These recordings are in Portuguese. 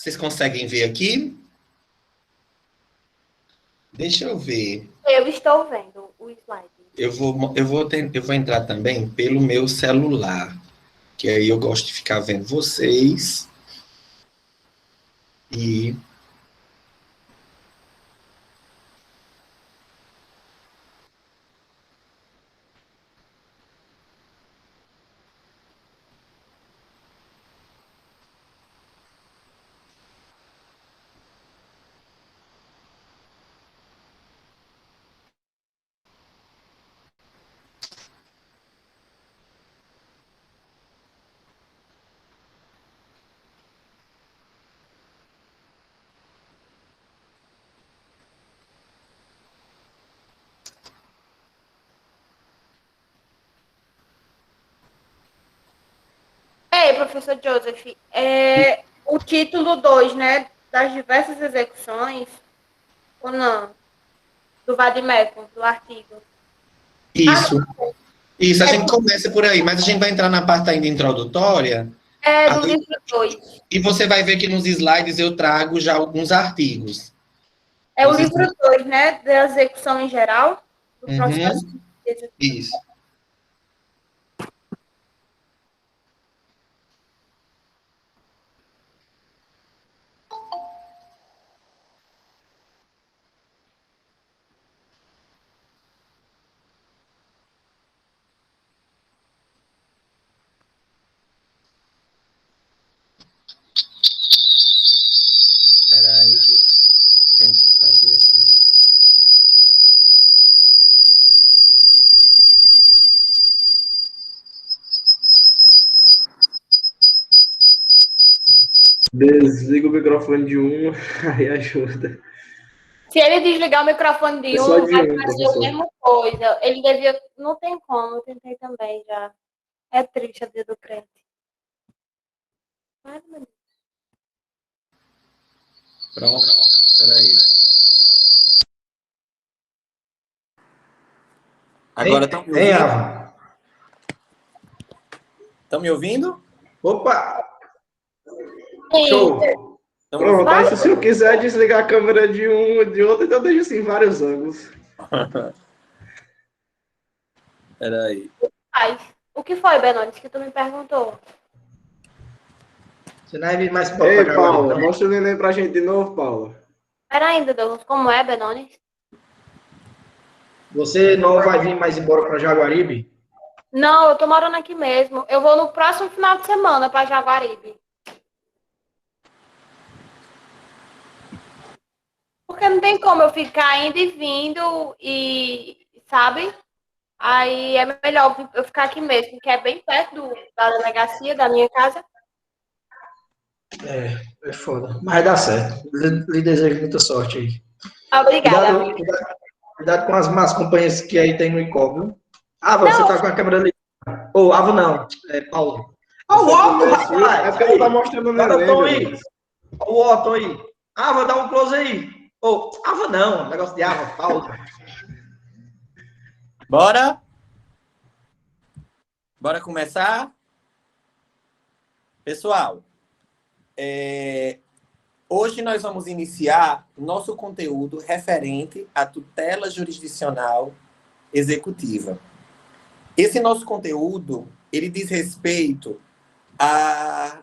Vocês conseguem ver aqui? Deixa eu ver. Eu estou vendo o slide. Eu vou entrar também pelo meu celular, que aí eu gosto de ficar vendo vocês. E Ei, professor Joseph, o título 2, né, das diversas execuções, ou não, do Vademecum, do artigo. isso, isso, a É, gente começa por aí, mas a gente vai entrar na parte ainda introdutória. do Aí, livro 2. e você vai ver que nos slides eu trago já alguns artigos. É o livro 2, né, da execução em geral, do processo Uhum, de execução. isso. Espera aí que eu tenho que fazer assim. Desliga o microfone de um, aí ajuda. Se ele desligar o microfone É de só um, de vai um, fazer a professor. mesma coisa. Ele devia. Não tem como, eu tentei também já. É triste a vida do crente. Pronto, espera aí. Agora estão me Hein, ouvindo? Ava? Estão me ouvindo? Opa! Sim. Show! Estão me Pronto, ouvindo? aí se o senhor quiser desligar a câmera de um ou de outro, então deixa assim vários ângulos. Espera aí. Ai, o que foi, Benones, que tu me perguntou? Você não vai vir mais embora pra Ei, Jaguaribe, Paula, não? mostra o neném pra gente de novo, Paula. Pera ainda, Douglas, como é, Benones? Você não vai vir mais embora pra Jaguaribe? Não, eu tô morando aqui mesmo. Eu vou no próximo final de semana pra Jaguaribe. Porque não tem como eu ficar indo e vindo e, sabe? Aí é melhor eu ficar aqui mesmo, que é bem perto da delegacia, da minha casa. É foda. Mas vai dar certo. Lhe desejo muita sorte aí. Obrigada, Cuidado, amigo. cuidado com as más companhias que aí tem no ICOB, viu? Ava, você Não, tá com a câmera ligada. Ô, Ava não. É Paulo. Ó o Essa Otto, começou, é rapaz! porque ela tá Aí. mostrando o Dá o neném, tom velho. aí. Ó o Otto aí. Ava, dá um close aí. Ô, Ava não. Negócio de Ava, Paulo. Bora? Bora começar? Pessoal, hoje nós vamos iniciar nosso conteúdo referente à tutela jurisdicional executiva. Esse nosso conteúdo, ele diz respeito a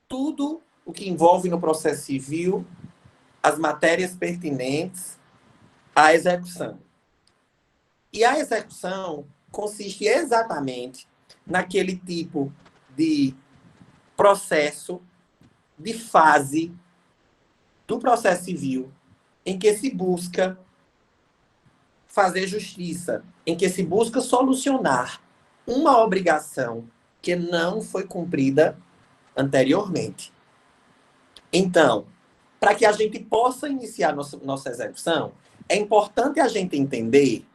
tudo o que envolve no processo civil as matérias pertinentes à execução. E a execução consiste exatamente naquele tipo de processo, de fase do processo civil em que se busca fazer justiça, em que se busca solucionar uma obrigação que não foi cumprida anteriormente. Então, para que a gente possa iniciar nossa execução, é importante a gente entender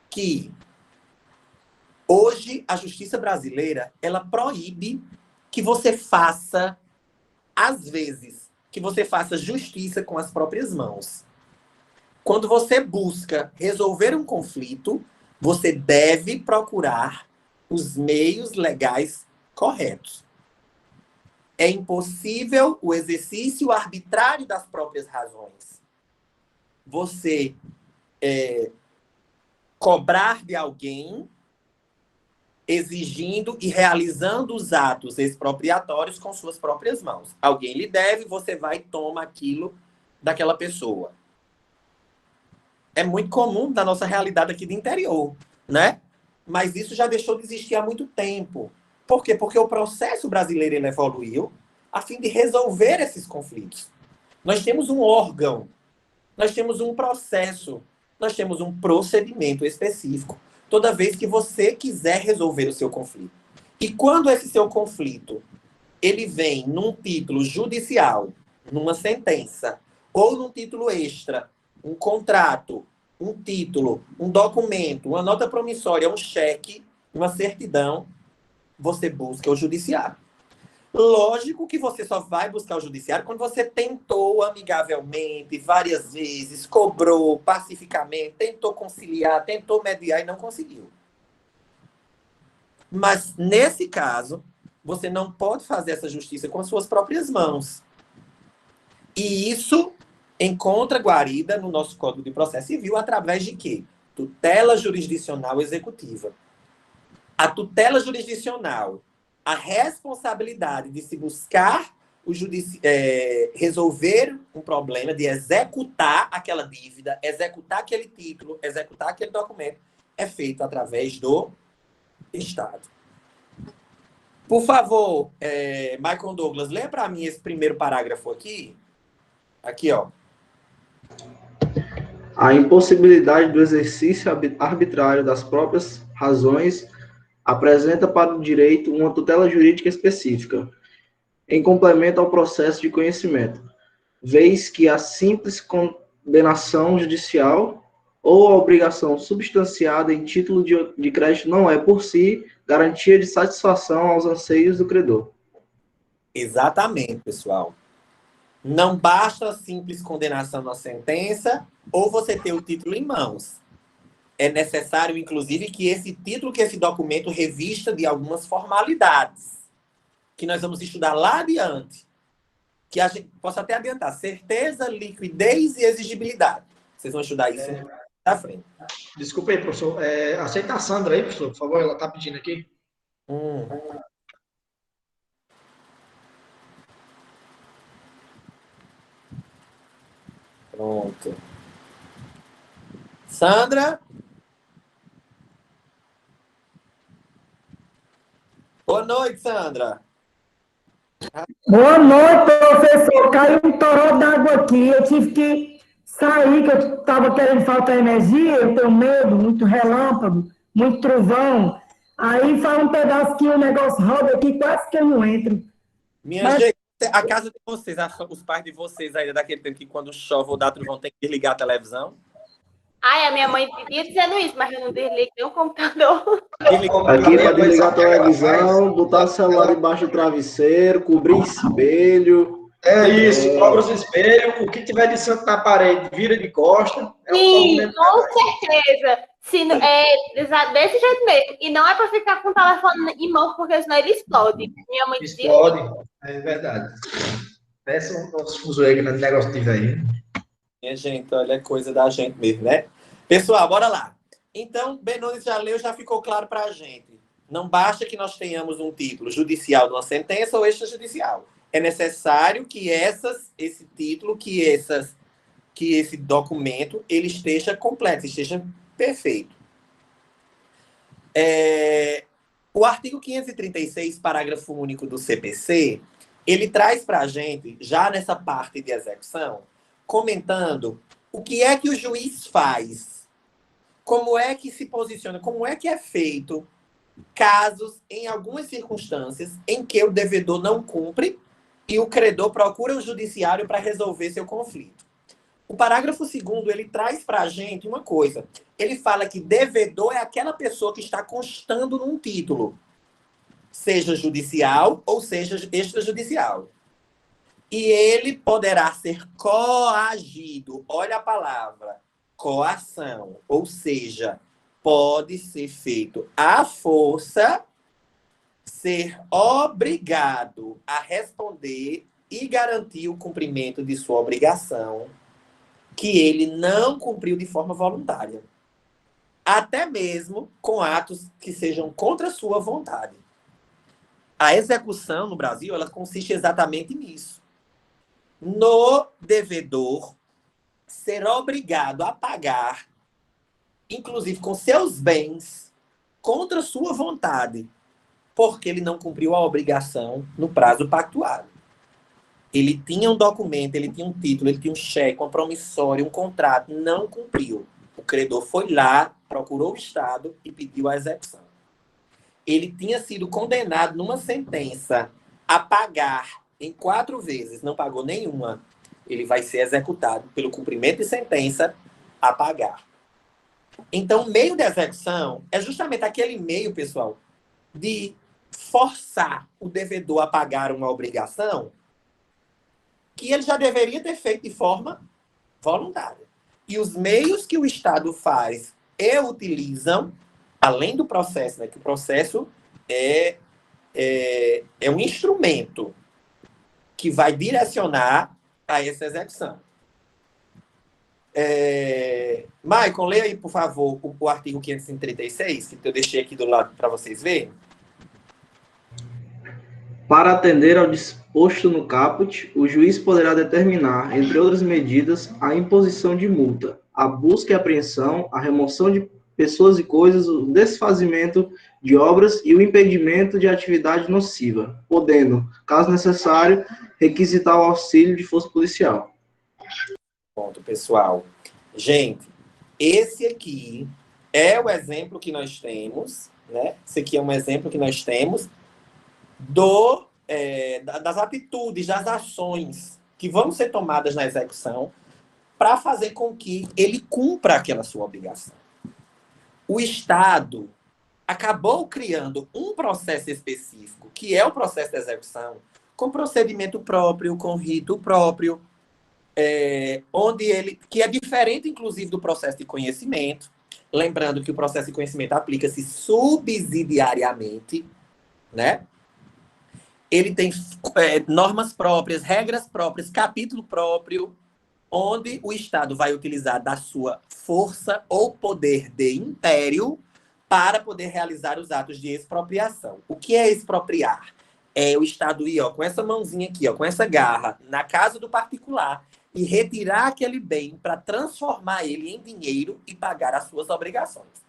que hoje a justiça brasileira, ela proíbe que você faça, às vezes, que você faça justiça com as próprias mãos. Quando você busca resolver um conflito, você deve procurar os meios legais corretos. é impossível o exercício arbitrário das próprias razões. Você cobrar de alguém, exigindo e realizando os atos expropriatórios com suas próprias mãos. Alguém lhe deve, você vai e toma aquilo daquela pessoa. É muito comum na nossa realidade aqui do interior, né? Mas isso já deixou de existir há muito tempo. Por quê? Porque o processo brasileiro ele evoluiu a fim de resolver esses conflitos. Nós temos um órgão, nós temos um processo, nós temos um procedimento específico toda vez que você quiser resolver o seu conflito. E quando esse seu conflito ele vem num título judicial, numa sentença, ou num título extra, um contrato, um título, um documento, uma nota promissória, um cheque, uma certidão, você busca o judiciário. Lógico que você só vai buscar o judiciário quando você tentou amigavelmente, várias vezes, cobrou pacificamente, tentou conciliar, tentou mediar e não conseguiu. Mas, nesse caso, você não pode fazer essa justiça com as suas próprias mãos. E isso encontra guarida no nosso Código de Processo Civil através de quê? Tutela jurisdicional executiva. A tutela jurisdicional, a responsabilidade de se buscar resolver um problema, de executar aquela dívida, executar aquele título, executar aquele documento, é feito através do Estado. Por favor, Michael Douglas, lê para mim esse primeiro parágrafo aqui. Aqui, ó. A impossibilidade do exercício arbitrário das próprias razões apresenta para o direito uma tutela jurídica específica, em complemento ao processo de conhecimento, vez que a simples condenação judicial ou a obrigação substanciada em título de crédito não é, por si, garantia de satisfação aos anseios do credor. Exatamente, pessoal. Não basta a simples condenação na sentença ou você ter o título em mãos. É necessário, inclusive, que esse título, que esse documento revista de algumas formalidades, que nós vamos estudar lá adiante. Que a gente possa até adiantar. Certeza, liquidez e exigibilidade. Vocês vão estudar isso na frente. Desculpa aí, professor. Aceita a Sandra aí, professor, por favor, ela está pedindo aqui. Pronto. Sandra? Boa noite, Sandra. Boa noite, professor. Caiu um toró d'água aqui. Eu tive que sair, que eu estava querendo faltar energia. Eu tenho medo, muito relâmpago, muito trovão. Aí faz um pedaço que o negócio roda aqui, quase que eu não entro. Minha gente, a casa de vocês, os pais de vocês aí, daquele tempo que quando chove ou dá trovão tem que desligar a televisão? Ai, a minha mãe vivia dizendo isso, mas eu não desliguei o computador. Aqui para desligar a televisão, botar o celular debaixo do travesseiro, cobrir espelho. É isso, cobra os espelhos, o que tiver de santo na parede, vira de costa. Sim, com certeza. Desse jeito mesmo. E não é para ficar com o telefone em mão, porque senão ele explode. Minha mãe dizia. Explode, é verdade. Peça uns fuzueiros no negócio de velho. Minha gente, olha, é coisa da gente mesmo, né? Pessoal, bora lá. Então, Benones já leu, já ficou claro para a gente. Não basta que nós tenhamos um título judicial de uma sentença ou extrajudicial. É necessário que esse título, que esse documento, ele esteja completo, esteja perfeito. O artigo 536, parágrafo único do CPC, ele traz para a gente, já nessa parte de execução, comentando o que é que o juiz faz, como é que se posiciona, como é que é feito casos, em algumas circunstâncias, em que o devedor não cumpre e o credor procura o judiciário para resolver seu conflito. O parágrafo 2º, ele traz para a gente uma coisa. Ele fala que devedor é aquela pessoa que está constando num título, seja judicial ou seja extrajudicial. E ele poderá ser coagido. Olha a palavra, coação. Ou seja, pode ser feito à força ser obrigado a responder e garantir o cumprimento de sua obrigação que ele não cumpriu de forma voluntária, até mesmo com atos que sejam contra a sua vontade. A execução no Brasil, ela consiste exatamente nisso. No devedor ser obrigado a pagar, inclusive com seus bens, contra sua vontade, porque ele não cumpriu a obrigação no prazo pactuado. Ele tinha um documento, ele tinha um título, ele tinha um cheque, um promissório, um contrato, não cumpriu. O credor foi lá, procurou o Estado e pediu a execução. Ele tinha sido condenado numa sentença a pagar em 4 vezes, não pagou nenhuma. Ele vai ser executado pelo cumprimento de sentença a pagar. Então, o meio de execução é justamente aquele meio, pessoal, de forçar o devedor a pagar uma obrigação que ele já deveria ter feito de forma voluntária. E os meios que o Estado faz e utilizam, além do processo, né, que o processo é um instrumento que vai direcionar a essa execução. Maicon, leia aí, por favor, o artigo 536, que eu deixei aqui do lado para vocês verem. Para atender ao disposto no caput, o juiz poderá determinar, entre outras medidas, a imposição de multa, a busca e apreensão, a remoção de pessoas e coisas, o desfazimento de obras e o impedimento de atividade nociva, podendo, caso necessário, requisitar o auxílio de força policial. Ponto, pessoal. Gente, esse aqui é o exemplo que nós temos, né? Esse aqui é um exemplo que nós temos das atitudes, das ações que vão ser tomadas na execução para fazer com que ele cumpra aquela sua obrigação. O Estado acabou criando um processo específico, que é o processo de execução, com procedimento próprio, com rito próprio, que é diferente, inclusive, do processo de conhecimento. Lembrando que o processo de conhecimento aplica-se subsidiariamente, né? Ele tem normas próprias, regras próprias, capítulo próprio, onde o Estado vai utilizar da sua força ou poder de império para poder realizar os atos de expropriação. O que é expropriar? É o Estado ir, ó, com essa mãozinha aqui, ó, com essa garra, na casa do particular e retirar aquele bem para transformar ele em dinheiro e pagar as suas obrigações.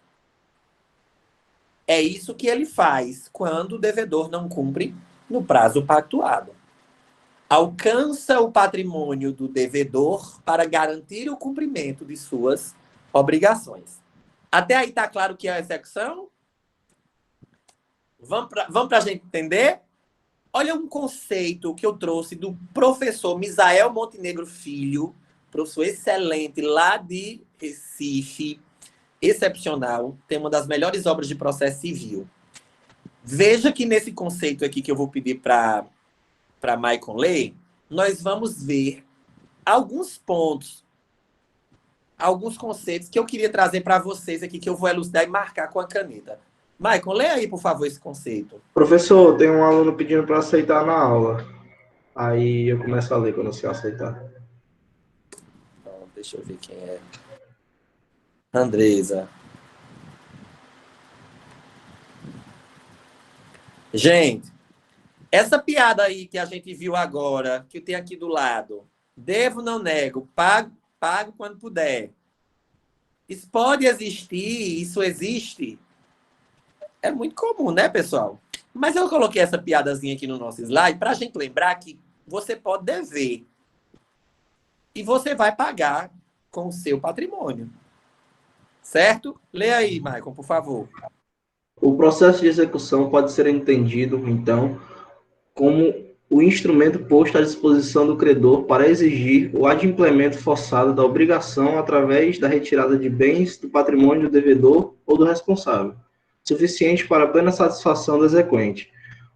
É isso que ele faz quando o devedor não cumpre no prazo pactuado. Alcança o patrimônio do devedor para garantir o cumprimento de suas obrigações. Até aí está claro que é a execução? Vamos para a gente entender? Olha um conceito que eu trouxe do professor Misael Montenegro Filho, professor excelente lá de Recife, excepcional, tem uma das melhores obras de processo civil. Veja que nesse conceito aqui que eu vou pedir para Maicon ler, nós vamos ver alguns pontos, alguns conceitos que eu queria trazer para vocês aqui, que eu vou elucidar e marcar com a caneta. Maicon, lê aí, por favor, esse conceito. Professor, tem um aluno pedindo para aceitar na aula. Aí eu começo a ler quando você aceitar. Então, deixa eu ver quem é. Andresa. Gente, essa piada aí que a gente viu agora, que tem aqui do lado, devo, não nego, pago quando puder. Isso pode existir, isso existe. É muito comum, né, pessoal? Mas eu coloquei essa piadazinha aqui no nosso slide para a gente lembrar que você pode dever. E você vai pagar com o seu patrimônio. Certo? Lê aí, Maicon, por favor. O processo de execução pode ser entendido, então, como o instrumento posto à disposição do credor para exigir o adimplemento forçado da obrigação através da retirada de bens do patrimônio do devedor ou do responsável, suficiente para a plena satisfação do exequente,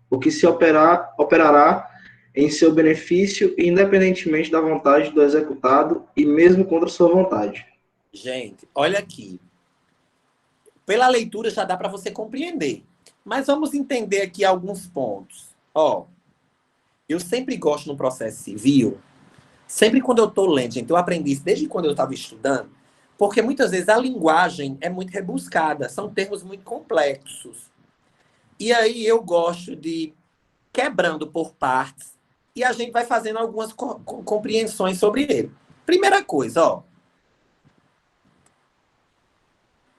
o que se operará em seu benefício independentemente da vontade do executado e mesmo contra sua vontade. Gente, olha aqui. Pela leitura já dá para você compreender. Mas vamos entender aqui alguns pontos. Ó, eu sempre gosto no processo civil, sempre quando eu estou lendo, gente, eu aprendi isso desde quando eu estava estudando, porque muitas vezes a linguagem é muito rebuscada, são termos muito complexos. E aí eu gosto de quebrando por partes e a gente vai fazendo algumas compreensões sobre ele. Primeira coisa, ó.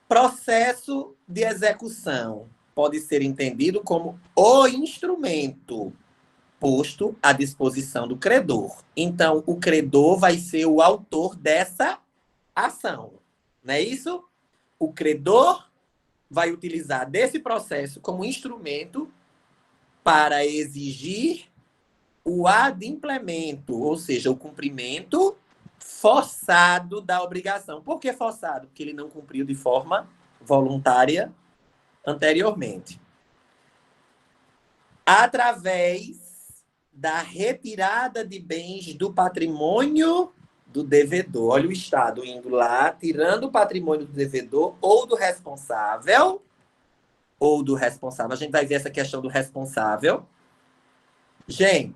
Processo de execução pode ser entendido como o instrumento posto à disposição do credor. Então, o credor vai ser o autor dessa ação. Não é isso? O credor vai utilizar desse processo como instrumento para exigir o adimplemento, ou seja, o cumprimento forçado da obrigação. Por que forçado? Porque ele não cumpriu de forma voluntária anteriormente. Através da retirada de bens do patrimônio do devedor. Olha o Estado indo lá, tirando o patrimônio do devedor ou do responsável. A gente vai ver essa questão do responsável. Gente,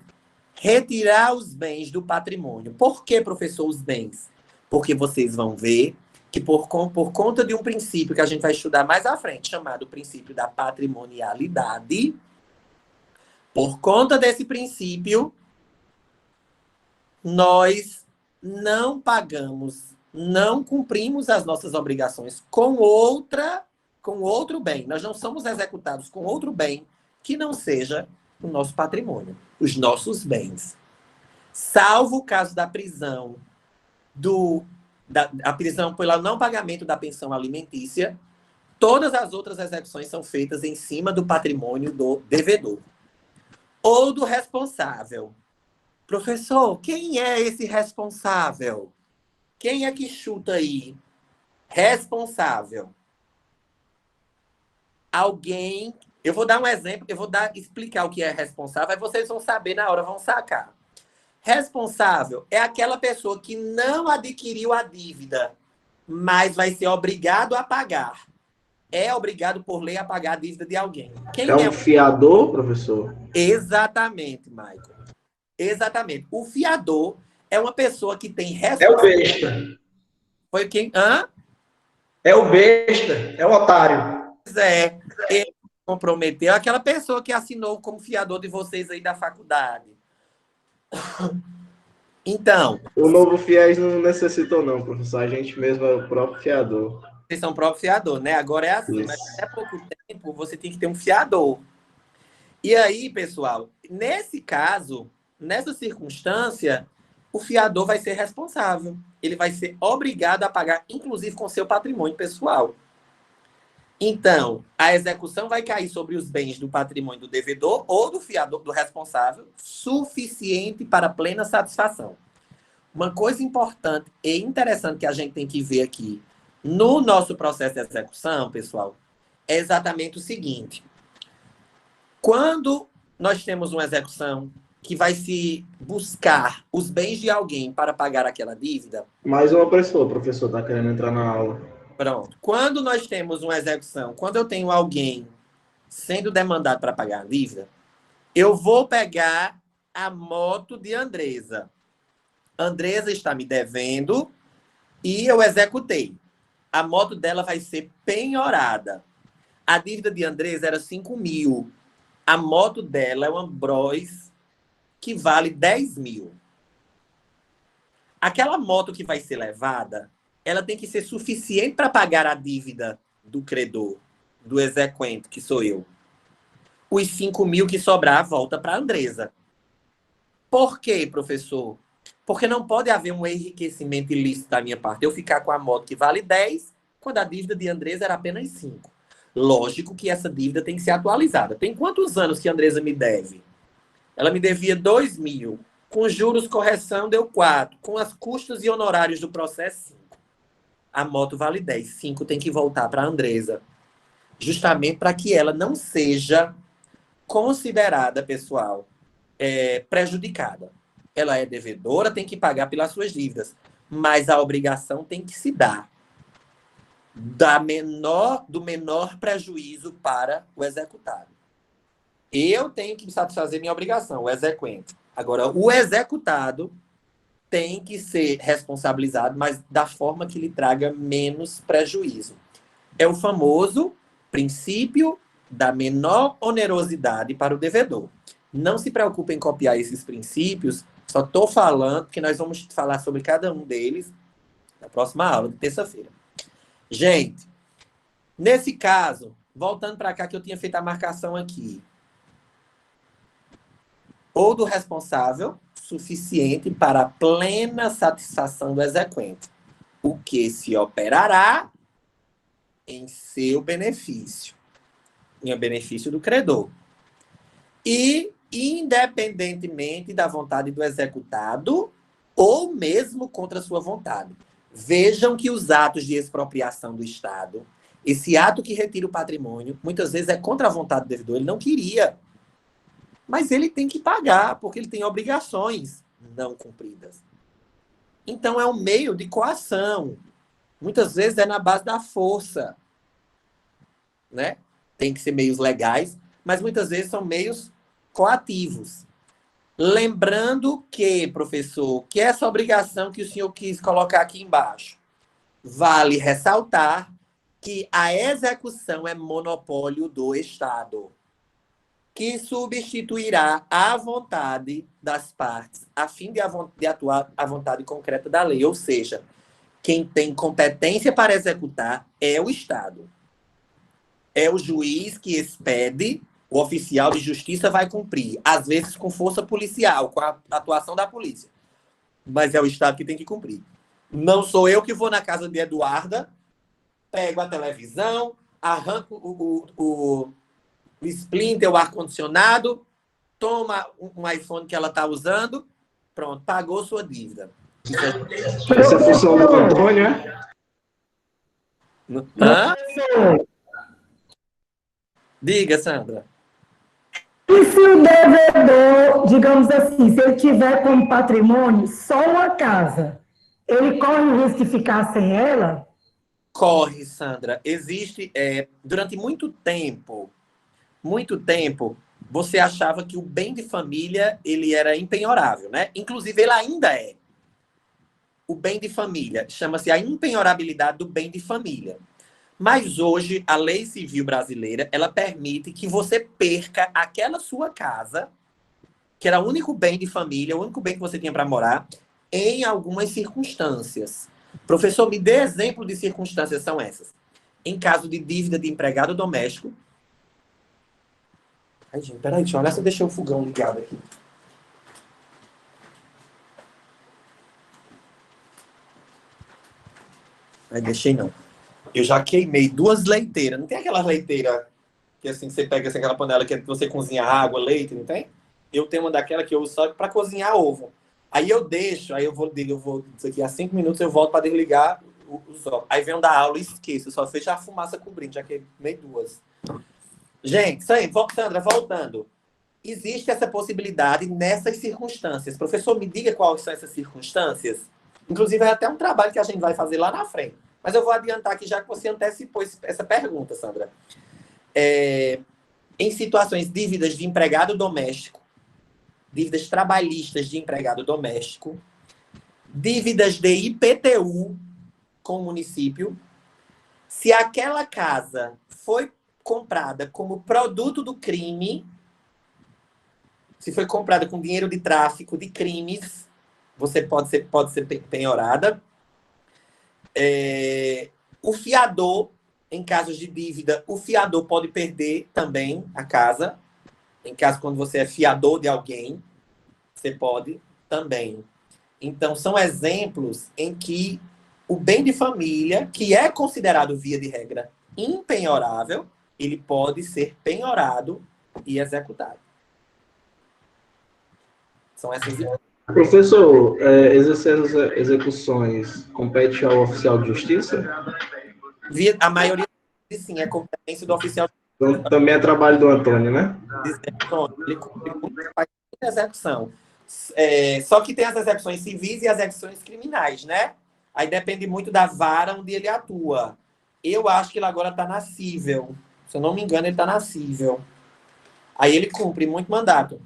retirar os bens do patrimônio. Por que, professor, os bens? Porque vocês vão ver que por conta de um princípio que a gente vai estudar mais à frente, chamado princípio da patrimonialidade, por conta desse princípio, nós não pagamos, não cumprimos as nossas obrigações com outro bem. Nós não somos executados com outro bem que não seja o nosso patrimônio, os nossos bens. Salvo o caso da prisão, a prisão pelo não pagamento da pensão alimentícia, todas as outras execuções são feitas em cima do patrimônio do devedor. Ou do responsável. Professor, quem é esse responsável? Quem é que chuta aí? Responsável. Alguém... Eu vou dar um exemplo, explicar o que é responsável, aí vocês vão saber na hora, vão sacar. Responsável é aquela pessoa que não adquiriu a dívida, mas vai ser obrigado a pagar. É obrigado por lei a pagar a dívida de alguém. Quem é um fiador, professor? Exatamente, Michael. Exatamente. O fiador é uma pessoa que tem responsabilidade. É o besta. Foi quem? Hã? É o besta, é o otário. Pois é. Ele comprometeu aquela pessoa que assinou como fiador de vocês aí da faculdade. Então... O novo fiéis não necessitou não, professor. A gente mesmo é o próprio fiador. Vocês são o próprio fiador, né? Agora é assim, mas até pouco tempo você tem que ter um fiador. E aí, pessoal, nesse caso, nessa circunstância, o fiador vai ser responsável. Ele vai ser obrigado a pagar, inclusive com seu patrimônio pessoal. Então, a execução vai cair sobre os bens do patrimônio do devedor ou do fiador, do responsável, suficiente para plena satisfação. Uma coisa importante e interessante que a gente tem que ver aqui no nosso processo de execução, pessoal, é exatamente o seguinte. Quando nós temos uma execução que vai se buscar os bens de alguém para pagar aquela dívida... Mais uma pessoa, professor, está querendo entrar na aula. Pronto. Quando nós temos uma execução, quando eu tenho alguém sendo demandado para pagar a dívida, eu vou pegar a moto de Andresa. Andresa está me devendo e eu executei. A moto dela vai ser penhorada. A dívida de Andresa era 5.000. A moto dela é uma Bros que vale 10.000. Aquela moto que vai ser levada, ela tem que ser suficiente para pagar a dívida do credor, do exequente, que sou eu. Os 5.000 que sobrar, volta para a Andresa. Por quê, professor? Porque não pode haver um enriquecimento ilícito da minha parte. Eu ficar com a moto que vale 10, quando a dívida de Andresa era apenas 5. Lógico que essa dívida tem que ser atualizada. Tem quantos anos que a Andresa me deve? Ela me devia 2.000. Com juros, correção, deu 4. Com as custas e honorários do processo, 5. A moto vale 10. 5 tem que voltar para a Andresa. Justamente para que ela não seja considerada, pessoal, prejudicada. Ela é devedora, tem que pagar pelas suas dívidas. Mas a obrigação tem que se dar. do menor prejuízo para o executado. Eu tenho que satisfazer minha obrigação, o exequente. Agora, o executado tem que ser responsabilizado, mas da forma que lhe traga menos prejuízo. É o famoso princípio da menor onerosidade para o devedor. Não se preocupe em copiar esses princípios, só estou falando que nós vamos falar sobre cada um deles na próxima aula, de terça-feira. Gente, nesse caso, voltando para cá que eu tinha feito a marcação aqui, ou do responsável, suficiente para a plena satisfação do exequente, o que se operará em seu benefício, em benefício do credor. E, independentemente da vontade do executado, ou mesmo contra sua vontade. Vejam que os atos de expropriação do Estado, esse ato que retira o patrimônio, muitas vezes é contra a vontade do devedor, ele não queria. Mas ele tem que pagar, porque ele tem obrigações não cumpridas. Então, é um meio de coação. Muitas vezes é na base da força. Né? Tem que ser meios legais, mas muitas vezes são meios coativos. Lembrando que, professor, que essa obrigação que o senhor quis colocar aqui embaixo, vale ressaltar que a execução é monopólio do Estado, que substituirá a vontade das partes, a fim de atuar a vontade concreta da lei. Ou seja, quem tem competência para executar é o Estado. É o juiz que expede, o oficial de justiça vai cumprir, às vezes com força policial, com a atuação da polícia. Mas é o Estado que tem que cumprir. Não sou eu que vou na casa de Eduarda, pego a televisão, arranco o splinter, o ar-condicionado, toma um iPhone que ela está usando, pronto, pagou sua dívida. Essa é a função do Antônio, é? Hã? Diga, Sandra. E se o devedor, digamos assim, se ele tiver como patrimônio só uma casa, ele corre o risco de ficar sem ela? Corre, Sandra. Existe, durante muito tempo, você achava que o bem de família ele era impenhorável, né? Inclusive, ele ainda é. O bem de família chama-se a impenhorabilidade do bem de família. Mas hoje, a lei civil brasileira, ela permite que você perca aquela sua casa, que era o único bem de família, o único bem que você tinha para morar, em algumas circunstâncias. Professor, me dê exemplo de circunstâncias são essas. Em caso de dívida de empregado doméstico. Ai, gente, peraí, deixa eu olhar se eu deixei o fogão ligado aqui. Ai, deixei não. Eu já queimei 2 leiteiras. Não tem aquela leiteira que assim você pega assim, aquela panela que você cozinha água, leite, não tem? Eu tenho uma daquela que eu uso só para cozinhar ovo. Aí eu deixo, aí eu vou isso aqui, há 5 minutos eu volto para desligar os ovos. Aí venho da aula e esqueço, eu só fecho a fumaça cobrindo, já queimei 2. Gente, isso aí, Sandra, voltando. Existe essa possibilidade nessas circunstâncias. Professor, me diga quais são essas circunstâncias. Inclusive, é até um trabalho que a gente vai fazer lá na frente. Mas eu vou adiantar aqui, já que você antecipou essa pergunta, Sandra. Em situações de dívidas de empregado doméstico, dívidas trabalhistas de empregado doméstico, dívidas de IPTU com o município, se aquela casa foi comprada como produto do crime, se foi comprada com dinheiro de tráfico, de crimes, você pode ser penhorada. O fiador, em casos de dívida, o fiador pode perder também a casa. Em caso quando você é fiador de alguém, você pode também. Então, são exemplos em que o bem de família, que é considerado, via de regra, impenhorável, ele pode ser penhorado e executado. São essas. Professor, exercer as execuções compete ao oficial de justiça? A maioria, sim, é competência do oficial de Então, também é trabalho do Antônio, né? justiça. Ele cumpre muita execução. Só que tem as execuções civis e as execuções criminais, né? Aí depende muito da vara onde ele atua. Eu acho que ele agora está na cível. Se eu não me engano, ele está na cível. Aí ele cumpre muito mandato.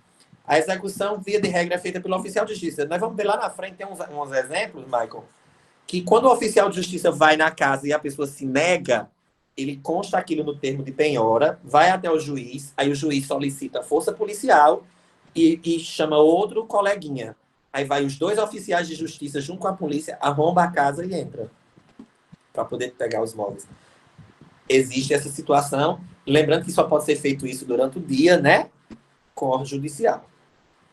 A execução, via de regra, é feita pelo oficial de justiça. Nós vamos ver lá na frente, tem uns exemplos, Michael, que quando o oficial de justiça vai na casa e a pessoa se nega, ele consta aquilo no termo de penhora, vai até o juiz, aí o juiz solicita a força policial e chama outro coleguinha. Aí vai os 2 oficiais de justiça junto com a polícia, arromba a casa e entra para poder pegar os móveis. Existe essa situação. Lembrando que só pode ser feito isso durante o dia, né? Com ordem judicial.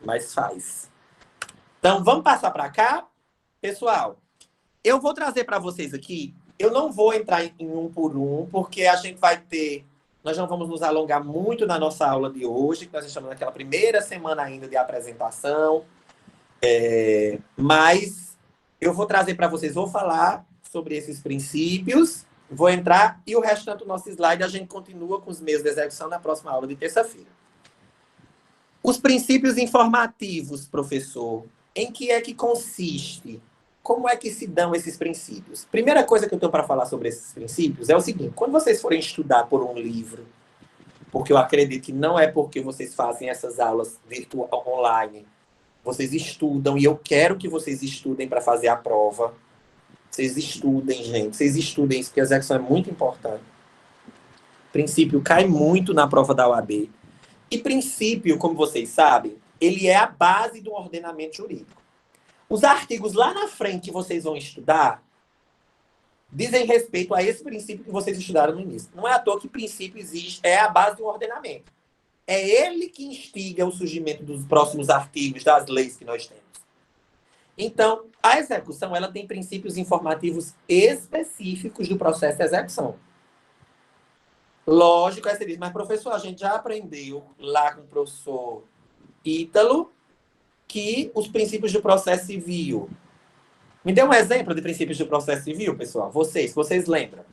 Mas faz. Então, vamos passar para cá. Pessoal, eu vou trazer para vocês aqui. Eu não vou entrar em um por um, porque a gente vai ter... Nós não vamos nos alongar muito na nossa aula de hoje, que nós estamos naquela primeira semana ainda de apresentação. Mas eu vou trazer para vocês, vou falar sobre esses princípios, vou entrar e o restante do nosso slide a gente continua com os meios de execução na próxima aula de terça-feira. Os princípios informativos, professor, em que é que consiste? Como é que se dão esses princípios? Primeira coisa que eu tenho para falar sobre esses princípios é o seguinte: quando vocês forem estudar por um livro, porque eu acredito que não é porque vocês fazem essas aulas virtual online, vocês estudam, e eu quero que vocês estudem para fazer a prova. Vocês estudem, gente. Vocês estudem isso, porque a execução é muito importante. Princípio cai muito na prova da OAB. E princípio, como vocês sabem, ele é a base do ordenamento jurídico. Os artigos lá na frente que vocês vão estudar dizem respeito a esse princípio que vocês estudaram no início. Não é à toa que princípio existe, é a base do ordenamento. É ele que instiga o surgimento dos próximos artigos, das leis que nós temos. Então, a execução, ela tem princípios informativos específicos do processo de execução. Lógico, aí você diz, mas professor, a gente já aprendeu lá com o professor Ítalo que os princípios do processo civil. Me dê um exemplo de princípios do processo civil, pessoal. Vocês lembram?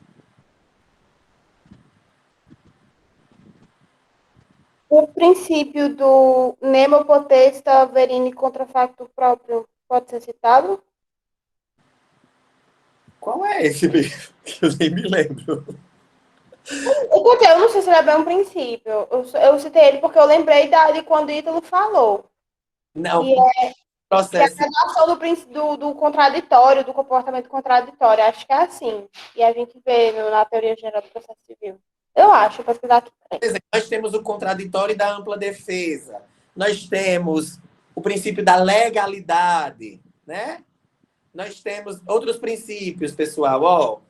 O princípio do nemo potestas verine contra facto próprio pode ser citado? Qual é esse mesmo? Que eu nem me lembro. Eu não sei se ele é bem um princípio. Eu citei ele porque eu lembrei de quando o Ítalo falou. Não, Que é processo... a relação do contraditório, do comportamento contraditório. Acho que é assim. E a gente vê na teoria geral do processo civil. Eu acho, vou pesquisar aqui. Por exemplo, nós temos o contraditório e da ampla defesa. Nós temos o princípio da legalidade, né? Nós temos outros princípios, pessoal. Ó,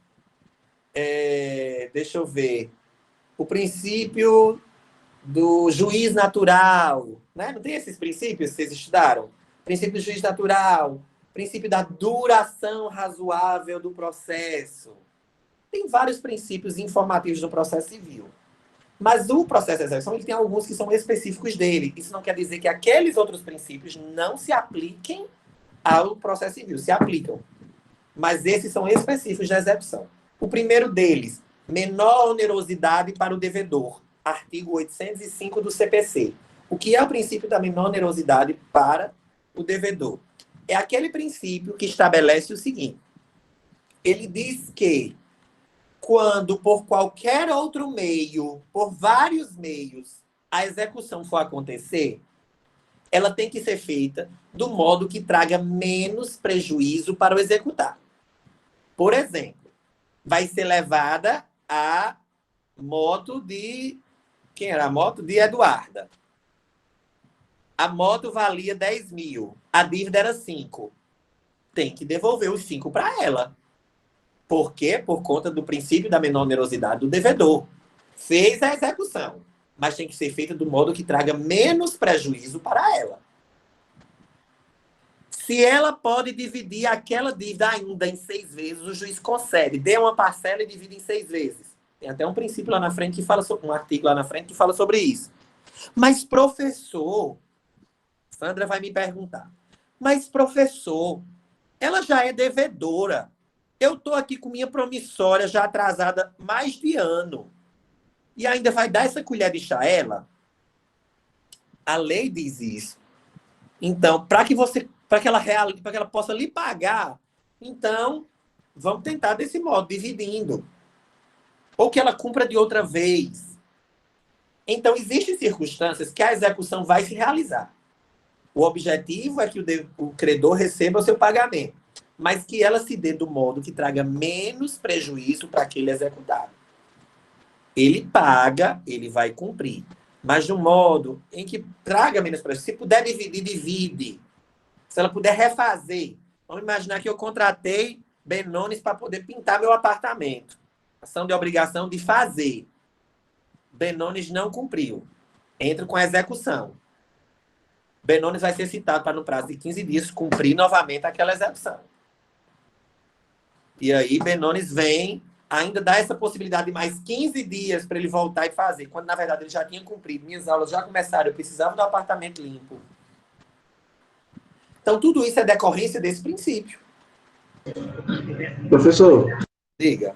deixa eu ver. O princípio do juiz natural, né? Não tem esses princípios que vocês estudaram? Princípio do juiz natural, princípio da duração razoável do processo. Tem vários princípios informativos do processo civil. Mas o processo de execução, ele tem alguns que são específicos dele. Isso não quer dizer que aqueles outros princípios não se apliquem ao processo civil. Se aplicam. Mas esses são específicos da execução. O primeiro deles, menor onerosidade para o devedor. Artigo 805 do CPC. O que é o princípio da menor onerosidade para o devedor? É aquele princípio que estabelece o seguinte. Ele diz que quando, por qualquer outro meio, por vários meios, a execução for acontecer, ela tem que ser feita do modo que traga menos prejuízo para o executar. Por exemplo, vai ser levada a moto de... Quem era a moto? De Eduarda. A moto valia 10 mil. A dívida era 5. Tem que devolver os 5 para ela. Por quê? Por conta do princípio da menor onerosidade do devedor. Fez a execução, mas tem que ser feita do modo que traga menos prejuízo para ela. Se ela pode dividir aquela dívida ainda em 6 vezes, o juiz concede, dê uma parcela e divide em 6 vezes. Tem até um princípio lá na frente que fala sobre, um artigo lá na frente que fala sobre isso. Mas, professor, Sandra vai me perguntar, mas, professor, ela já é devedora. Eu estou aqui com minha promissória já atrasada mais de ano. E ainda vai dar essa colher de chá a ela? A lei diz isso. Então, para que ela possa lhe pagar, então, vamos tentar desse modo, dividindo. ou que ela cumpra de outra vez. Então, existem circunstâncias que a execução vai se realizar. O objetivo é que o credor receba o seu pagamento, mas que ela se dê do modo que traga menos prejuízo para aquele executado. Ele paga, ele vai cumprir, mas de um modo em que traga menos prejuízo. Se puder dividir, divide. Se ela puder refazer. Vamos imaginar que eu contratei Benones para poder pintar meu apartamento. Ação de obrigação de fazer. Benones não cumpriu. Entra com a execução. Benones vai ser citado para, no prazo de 15 dias, cumprir novamente aquela execução. E aí, Benones vem, ainda dá essa possibilidade de mais 15 dias para ele voltar e fazer, quando, na verdade, ele já tinha cumprido. Minhas aulas já começaram, eu precisava do apartamento limpo. Então, tudo isso é decorrência desse princípio. Professor, Diga.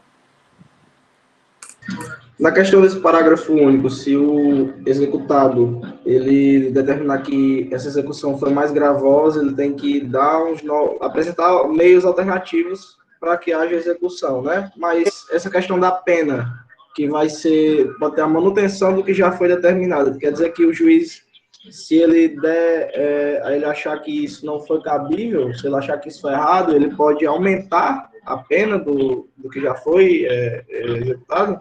na questão desse parágrafo único, se o executado ele determinar que essa execução foi mais gravosa, ele tem que dar apresentar meios alternativos para que haja execução, né? Mas essa questão da pena, que pode ter a manutenção do que já foi determinado, quer dizer que o juiz, se ele ele achar que isso não foi cabível, se ele achar que isso foi errado, ele pode aumentar a pena do que já foi executado?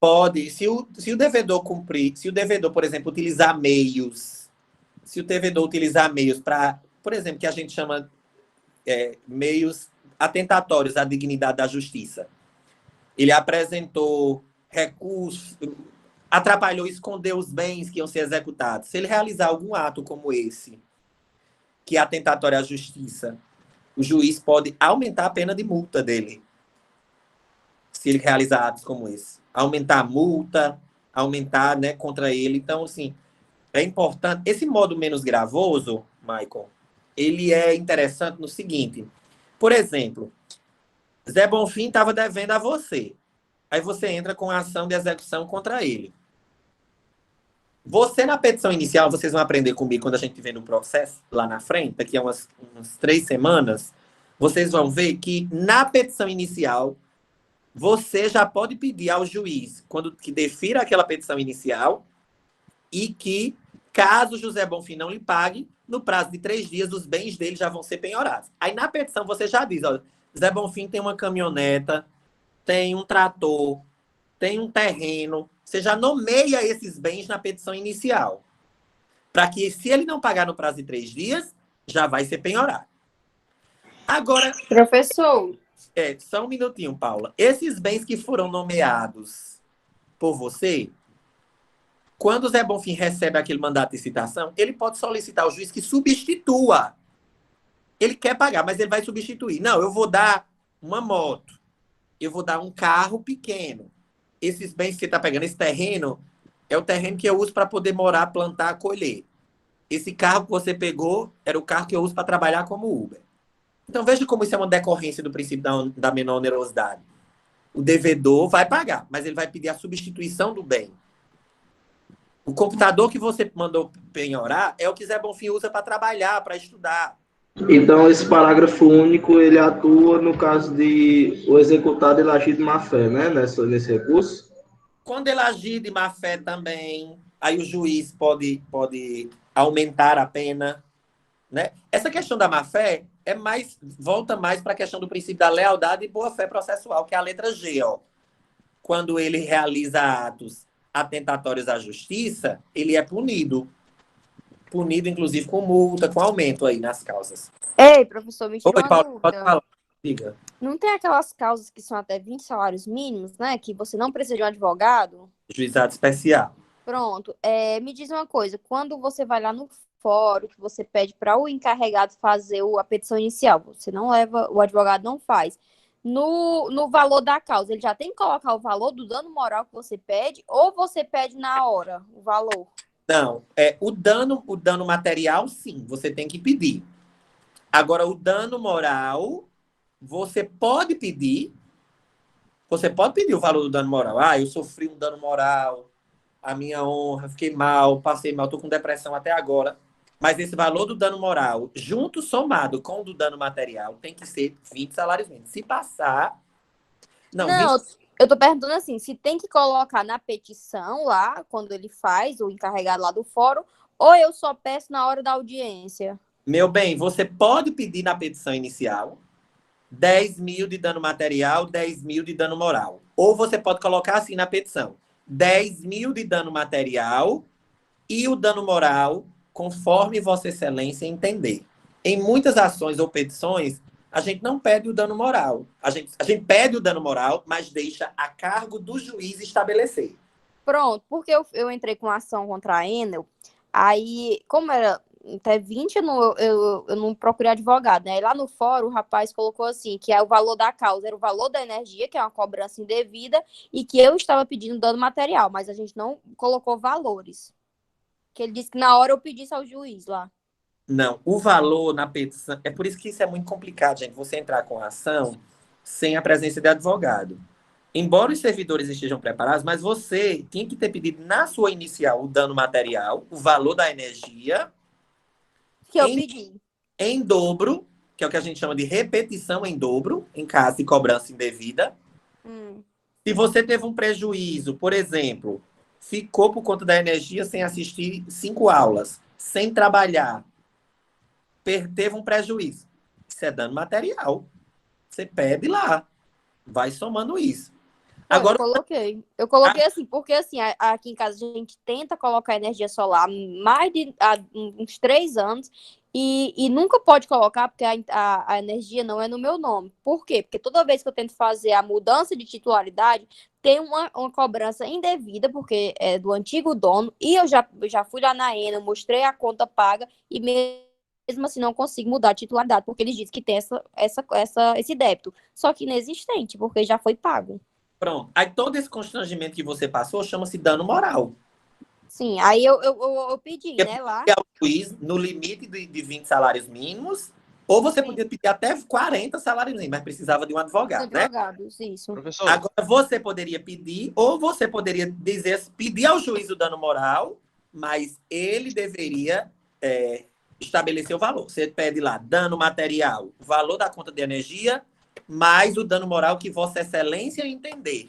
Pode. Se o devedor cumprir, se o devedor, por exemplo, utilizar meios, para, por exemplo, que a gente chama meios atentatórios à dignidade da justiça. Ele apresentou recursos, atrapalhou, escondeu os bens que iam ser executados. Se ele realizar algum ato como esse, que é atentatório à justiça, o juiz pode aumentar a pena de multa dele. Se ele realizar atos como esse. Aumentar a multa, aumentar, né, contra ele. Então, assim, é importante. Esse modo menos gravoso, Michael, ele é interessante no seguinte. Por exemplo, Zé Bonfim estava devendo a você. Aí você entra com a ação de execução contra ele. Você, na petição inicial, vocês vão aprender comigo quando a gente estiver no processo, lá na frente, daqui a umas 3 semanas, vocês vão ver que, na petição inicial, você já pode pedir ao juiz, que defira aquela petição inicial, e que, caso José Bonfim não lhe pague, no prazo de 3 dias, os bens dele já vão ser penhorados. Aí, na petição, você já diz, ó, Zé Bonfim tem uma caminhoneta, tem um trator, tem um terreno. Você já nomeia esses bens na petição inicial. Para que, se ele não pagar no prazo de 3 dias, já vai ser penhorado. Agora... Professor... Só um minutinho, Paula. Esses bens que foram nomeados por você, quando o Zé Bonfim recebe aquele mandato de citação, ele pode solicitar ao juiz que substitua. Ele quer pagar, mas ele vai substituir. Não, eu vou dar uma moto. Eu vou dar um carro pequeno. Esses bens que você está pegando, esse terreno, é o terreno que eu uso para poder morar, plantar, colher. Esse carro que você pegou era o carro que eu uso para trabalhar como Uber. Então, veja como isso é uma decorrência do princípio da menor onerosidade. O devedor vai pagar, mas ele vai pedir a substituição do bem. O computador que você mandou penhorar é o que Zé Bonfim usa para trabalhar, para estudar. Então, esse parágrafo único, ele atua no caso de o executado ele agir de má-fé, né? Nesse recurso? Quando ele agir de má-fé também, aí o juiz pode aumentar a pena, né? Essa questão da má-fé volta mais para a questão do princípio da lealdade e boa-fé processual, que é a letra G, ó. Quando ele realiza atos atentatórios à justiça, ele é punido. Punido, inclusive, com multa, com aumento aí nas causas. Ei, professor, me tira Oi, uma Paulo, dúvida. pode falar. Diga. Não tem aquelas causas que são até 20 salários mínimos, né? Que você não precisa de um advogado? Juizado especial. Pronto. Me diz uma coisa. Quando você vai lá no fórum, que você pede para o encarregado fazer a petição inicial, você não leva, o advogado não faz. No valor da causa, ele já tem que colocar o valor do dano moral que você pede, ou você pede na hora o valor? Não, o dano material, sim, você tem que pedir. Agora, o dano moral, você pode pedir o valor do dano moral. Ah, eu sofri um dano moral, a minha honra, fiquei mal, passei mal, estou com depressão até agora. Mas esse valor do dano moral, junto, somado com o do dano material, tem que ser 20 salários mínimos. Se passar... Não, 20... Eu tô perguntando assim, se tem que colocar na petição lá, quando ele faz, o encarregado lá do fórum, ou eu só peço na hora da audiência? Meu bem, você pode pedir na petição inicial 10 mil de dano material, 10 mil de dano moral. Ou você pode colocar assim na petição: 10 mil de dano material e o dano moral, conforme Vossa Excelência entender. Em muitas ações ou petições, a gente não pede o dano moral. A gente pede o dano moral, mas deixa a cargo do juiz estabelecer. Pronto, porque eu entrei com ação contra a Enel, aí, como era até 20, eu não procurei advogado, né? Aí lá no fórum, o rapaz colocou assim, que o valor da causa era o valor da energia, que é uma cobrança indevida, e que eu estava pedindo dano material, mas a gente não colocou valores. Que ele disse que na hora eu pedisse ao juiz lá. Não, o valor na petição... É por isso que isso é muito complicado, gente, você entrar com a ação sem a presença de advogado. Embora os servidores estejam preparados, mas você tinha que ter pedido na sua inicial o dano material, o valor da energia, Que eu pedi. em dobro, que é o que a gente chama de repetição em dobro, em caso de cobrança indevida. Se você teve um prejuízo, por exemplo, ficou por conta da energia sem assistir 5 aulas, sem trabalhar, teve um prejuízo. Isso é dano material. Você pede lá. Vai somando isso. Agora, Eu coloquei assim, porque assim, aqui em casa a gente tenta colocar energia solar há uns 3 anos e nunca pode colocar porque a energia não é no meu nome. Por quê? Porque toda vez que eu tento fazer a mudança de titularidade, tem uma cobrança indevida, porque é do antigo dono, e eu já fui lá na Enel, mostrei a conta paga e mesmo assim não consigo mudar a titularidade, porque eles dizem que tem esse débito. Só que inexistente, porque já foi pago. pronto. Aí todo esse constrangimento que você passou chama-se dano moral. Sim, aí eu pedi, Porque né, lá. é o juiz no limite de 20 salários mínimos, ou você podia pedir até 40 salários mínimos, mas precisava de um advogado, né? Advogados, isso. Professor, Agora, você poderia pedir, ou você poderia pedir ao juiz o dano moral, mas ele deveria estabelecer o valor. Você pede lá dano material, o valor da conta de energia, mais o dano moral que Vossa Excelência entender.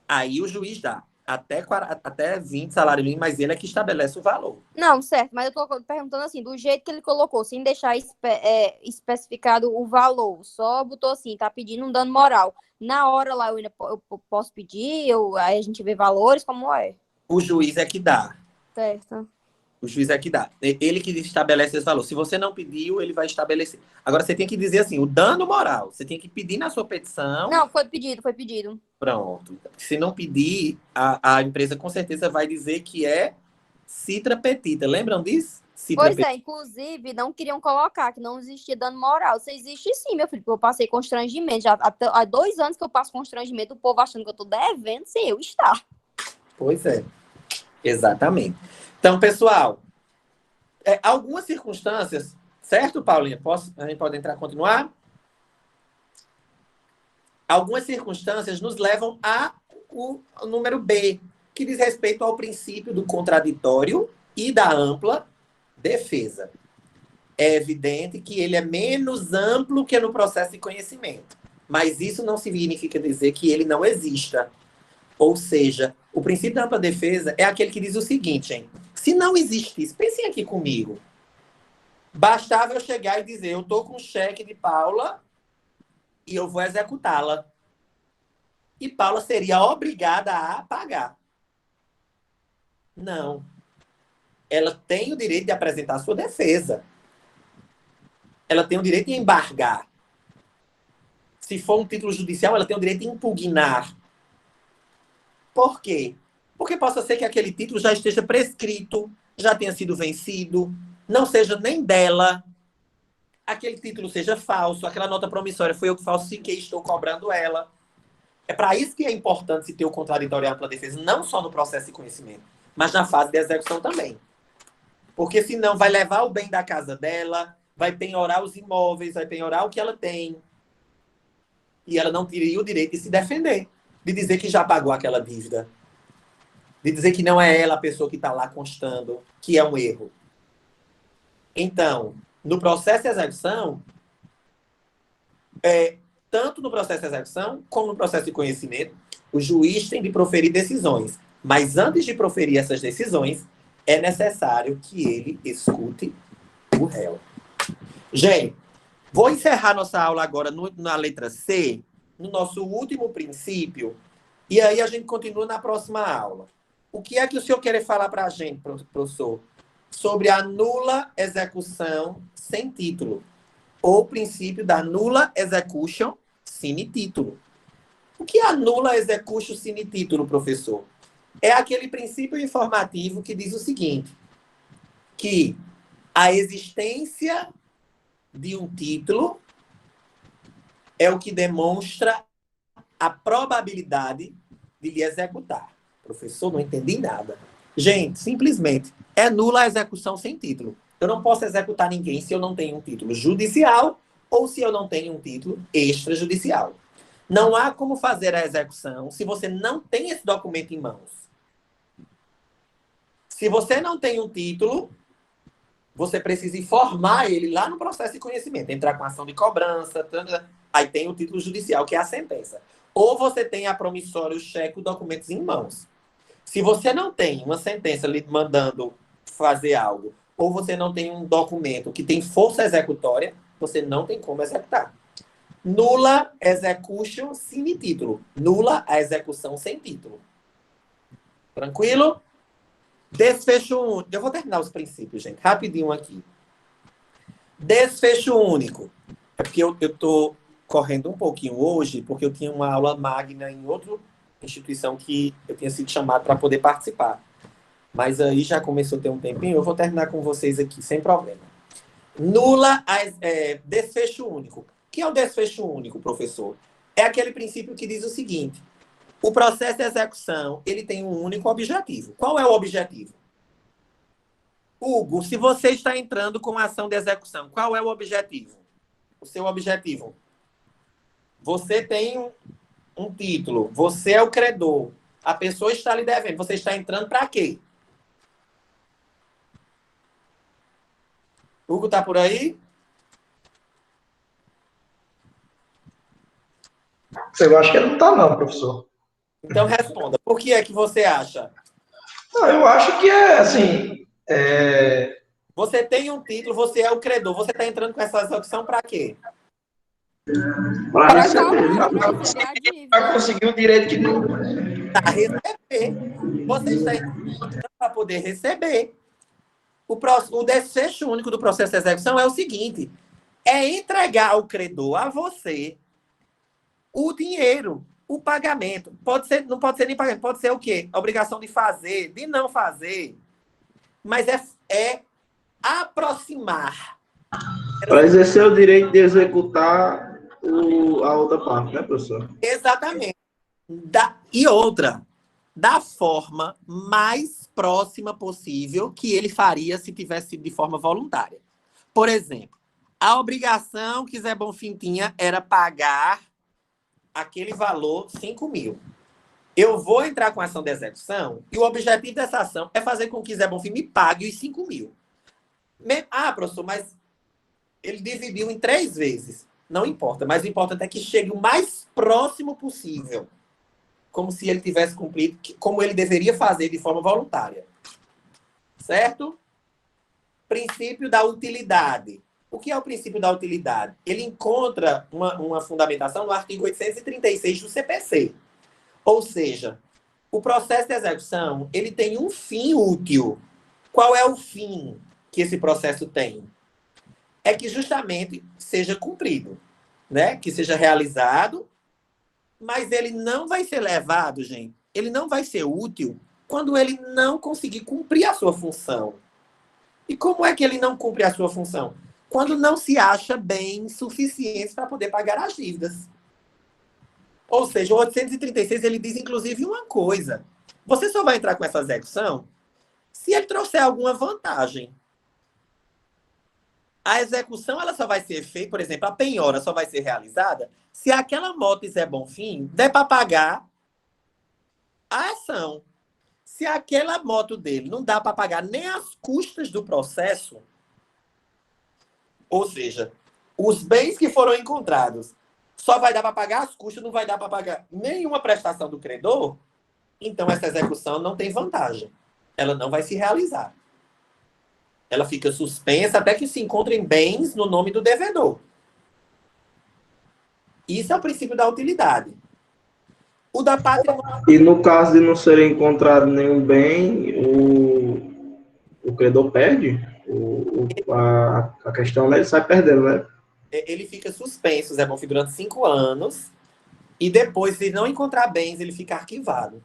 Aí o juiz dá até 20 salários mínimos, mas ele é que estabelece o valor. Não, certo, mas eu tô perguntando assim, do jeito que ele colocou, sem deixar especificado o valor, só botou assim, tá pedindo um dano moral. Na hora lá eu posso pedir, aí a gente vê valores, como é? O juiz é que dá. Certo. O juiz é que dá. Ele que estabelece esse valor. Se você não pediu, ele vai estabelecer. Agora, você tem que dizer assim, o dano moral. Você tem que pedir na sua petição. Não, foi pedido. Pronto. Se não pedir, a empresa com certeza vai dizer que é citra petita. Lembram disso? Citra Pois petita. é, inclusive, não queriam colocar que não existia dano moral. Você existe sim, meu filho, porque eu passei constrangimento. Já há 2 anos que eu passo constrangimento, o povo achando que eu tô devendo sem eu estar. Pois é. Exatamente. Então, pessoal, algumas circunstâncias, certo, Paulinha? A gente pode continuar? Algumas circunstâncias nos levam ao número B, que diz respeito ao princípio do contraditório e da ampla defesa. É evidente que ele é menos amplo que no processo de conhecimento, mas isso não significa dizer que ele não exista. Ou seja, o princípio da ampla defesa é aquele que diz o seguinte, hein? Se não existisse, pensem aqui comigo, bastava eu chegar e dizer, eu estou com o cheque de Paula e eu vou executá-la. E Paula seria obrigada a pagar. Não. Ela tem o direito de apresentar a sua defesa. Ela tem o direito de embargar. Se for um título judicial, ela tem o direito de impugnar. Por quê? Porque possa ser que aquele título já esteja prescrito, já tenha sido vencido, não seja nem dela, aquele título seja falso, aquela nota promissória foi eu que falsifiquei, estou cobrando ela. É para isso que é importante se ter o contraditório e a ampla defesa, não só no processo de conhecimento, mas na fase de execução também. Porque senão vai levar o bem da casa dela, vai penhorar os imóveis, vai penhorar o que ela tem. E ela não teria o direito de se defender, de dizer que já pagou aquela dívida, de dizer que não é ela a pessoa que está lá constando, que é um erro. Então, no processo de execução, tanto no processo de execução como no processo de conhecimento, o juiz tem de proferir decisões. Mas antes de proferir essas decisões, é necessário que ele escute o réu. Gente, vou encerrar nossa aula agora na letra C, no nosso último princípio, e aí a gente continua na próxima aula. O que é que o senhor quer falar para a gente, professor? Sobre a nula execução sem título, ou o princípio da nula execution sine título. O que é a nula execution sine título, professor? É aquele princípio informativo que diz o seguinte, que a existência de um título é o que demonstra a probabilidade de lhe executar. Professor, não entendi nada. Gente, simplesmente, é nula a execução sem título. Eu não posso executar ninguém se eu não tenho um título judicial ou se eu não tenho um título extrajudicial. Não há como fazer a execução se você não tem esse documento em mãos. Se você não tem um título, você precisa informar ele lá no processo de conhecimento. Entrar com ação de cobrança, aí tem o título judicial, que é a sentença. Ou você tem a promissória, o cheque, os documentos em mãos. Se você não tem uma sentença lhe mandando fazer algo, ou você não tem um documento que tem força executória, você não tem como executar. Nula execution sine título. Nula a execução sem título. Tranquilo? Desfecho único. Eu vou terminar os princípios, gente. Rapidinho aqui. Desfecho único. É porque eu estou correndo um pouquinho hoje, porque eu tinha uma aula magna em outra instituição que eu tinha sido chamado para poder participar. Mas aí já começou a ter um tempinho, eu vou terminar com vocês aqui, sem problema. Desfecho único. O que é o desfecho único, professor? É aquele princípio que diz o seguinte: o processo de execução, ele tem um único objetivo. Qual é o objetivo? Hugo, se você está entrando com a ação de execução, qual é o objetivo? O seu objetivo. Você tem um título, você é o credor, a pessoa está lhe devendo, você está entrando para quê? Hugo está por aí? Eu acho que ele não está não, professor. Então responda, por que é que você acha? Não, eu acho que é assim... Você tem um título, você é o credor, você está entrando com essa execução para quê? Para receber. Para conseguir o direito de... Para receber. Você está entrando para poder receber. O desfecho único do processo de execução é o seguinte: é entregar ao credor, a você, o dinheiro, o pagamento. Não pode ser nem pagamento, pode ser o quê? A obrigação de fazer, de não fazer. Mas é aproximar. Para exercer o direito de executar a outra parte, né, professor? Exatamente. E outra, da forma mais próxima possível que ele faria se tivesse sido de forma voluntária. Por exemplo, a obrigação que Zé Bonfim tinha era pagar aquele valor 5 mil. Eu vou entrar com a ação de execução e o objetivo dessa ação é fazer com que Zé Bonfim me pague os 5 mil. Professor, mas ele dividiu em 3 vezes. Não importa, mas o importante é que chegue o mais próximo possível. Como se ele tivesse cumprido, como ele deveria fazer de forma voluntária. Certo? Princípio da utilidade. O que é o princípio da utilidade? Ele encontra uma fundamentação no artigo 836 do CPC. Ou seja, o processo de execução, ele tem um fim útil. Qual é o fim que esse processo tem? É que justamente seja cumprido, né? Que seja realizado, mas ele não vai ser levado, gente. Ele não vai ser útil quando ele não conseguir cumprir a sua função. E como é que ele não cumpre a sua função? Quando não se acha bem suficiente para poder pagar as dívidas. Ou seja, o 836, ele diz, inclusive, uma coisa. Você só vai entrar com essa execução se ele trouxer alguma vantagem. A execução, ela só vai ser feita, por exemplo, a penhora só vai ser realizada se aquela moto Zé Bonfim der para pagar a ação. Se aquela moto dele não dá para pagar nem as custas do processo, ou seja, os bens que foram encontrados só vai dar para pagar as custas, não vai dar para pagar nenhuma prestação do credor, então essa execução não tem vantagem. Ela não vai se realizar. Ela fica suspensa até que se encontrem bens no nome do devedor. Isso é o princípio da utilidade. O da patrimonialidade. E no caso de não ser encontrado nenhum bem, o credor perde? A questão, né, ele sai perdendo, né? Ele fica suspenso, Zé Bonfim, durante 5 anos. E depois, se não encontrar bens, ele fica arquivado.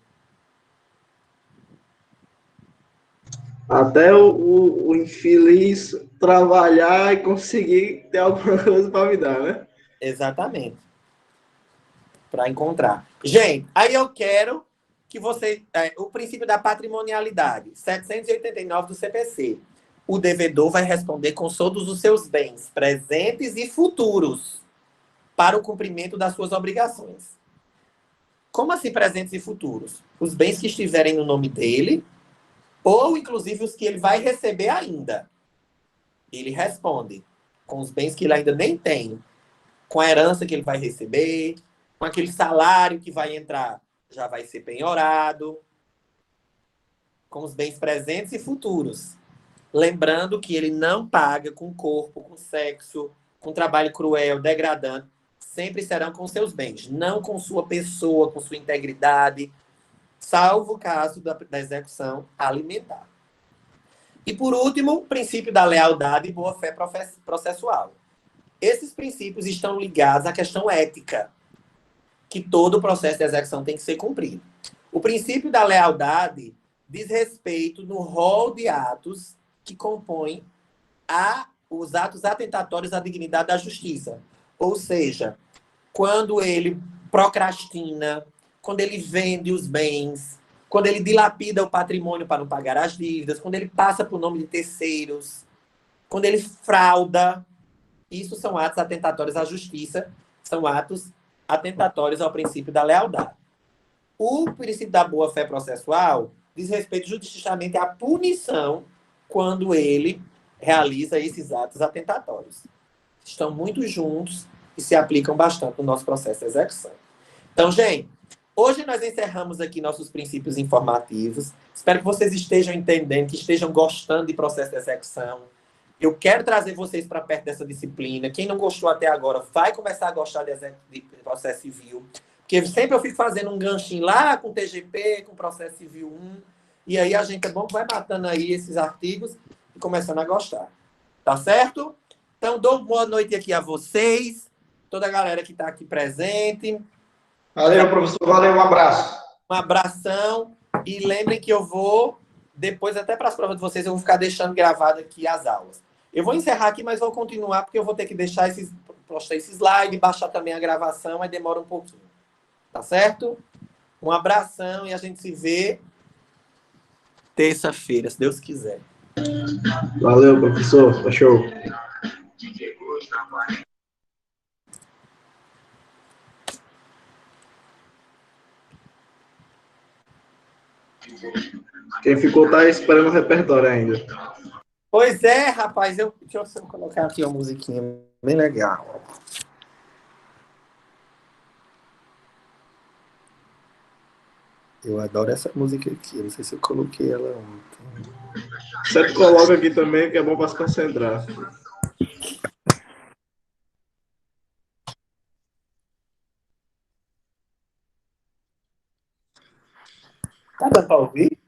Até o infeliz trabalhar e conseguir ter alguma coisa para me dar, né? Exatamente. Para encontrar. Gente, aí eu quero que você... o princípio da patrimonialidade, 789 do CPC. O devedor vai responder com todos os seus bens, presentes e futuros, para o cumprimento das suas obrigações. Como assim presentes e futuros? Os bens que estiverem no nome dele, ou inclusive os que ele vai receber ainda. Ele responde com os bens que ele ainda nem tem, com a herança que ele vai receber, com aquele salário que vai entrar, já vai ser penhorado, com os bens presentes e futuros. Lembrando que ele não paga com corpo, com sexo, com trabalho cruel, degradante. Sempre serão com seus bens, não com sua pessoa, com sua integridade, salvo o caso da execução alimentar. E, por último, o princípio da lealdade e boa-fé processual. Esses princípios estão ligados à questão ética, que todo o processo de execução tem que ser cumprido. O princípio da lealdade diz respeito no rol de atos que compõem os atos atentatórios à dignidade da justiça. Ou seja, quando ele procrastina, quando ele vende os bens, quando ele dilapida o patrimônio para não pagar as dívidas, quando ele passa por nome de terceiros, quando ele frauda, isso são atos atentatórios à justiça, são atos atentatórios ao princípio da lealdade. O princípio da boa-fé processual diz respeito justamente à punição quando ele realiza esses atos atentatórios. Estão muito juntos e se aplicam bastante no nosso processo de execução. Então, gente, hoje nós encerramos aqui nossos princípios informativos. Espero que vocês estejam entendendo, que estejam gostando de processo de execução. Eu quero trazer vocês para perto dessa disciplina. Quem não gostou até agora, vai começar a gostar de processo civil. Porque sempre eu fico fazendo um ganchinho lá com TGP, com processo civil 1. E aí a gente é bom que vai matando aí esses artigos e começando a gostar. Tá certo? Então, dou boa noite aqui a vocês, toda a galera que está aqui presente. Valeu, professor. Valeu, um abraço. Um abração. E lembrem que eu vou, depois, até para as provas de vocês, eu vou ficar deixando gravado aqui as aulas. Eu vou encerrar aqui, mas vou continuar, porque eu vou ter que deixar postar esse slide, baixar também a gravação, mas demora um pouquinho. Tá certo? Um abração e a gente se vê terça-feira, se Deus quiser. Valeu, professor. Tá show. Quem ficou tá esperando o repertório ainda. Pois é, rapaz. Deixa eu colocar aqui uma musiquinha bem legal. Eu adoro essa música aqui. Eu não sei se eu coloquei ela ontem. Você coloca aqui também, que é bom para se concentrar. Tá dando para ouvir?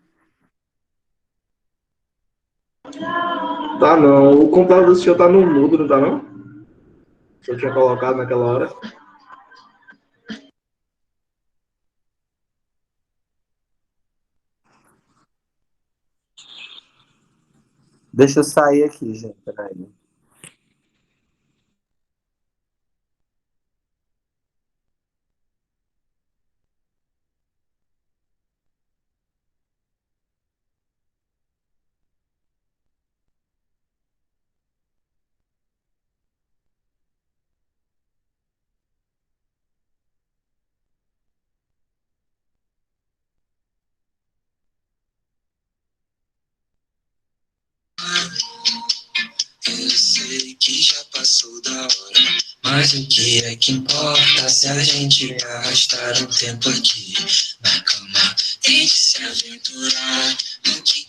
Tá não. O computador do senhor tá no mudo, não tá não? O senhor tinha colocado naquela hora. Deixa eu sair aqui, gente. Peraí. Eu sei que já passou da hora, mas o que é que importa se a gente vai arrastar um tempo aqui na cama? Tente se aventurar no que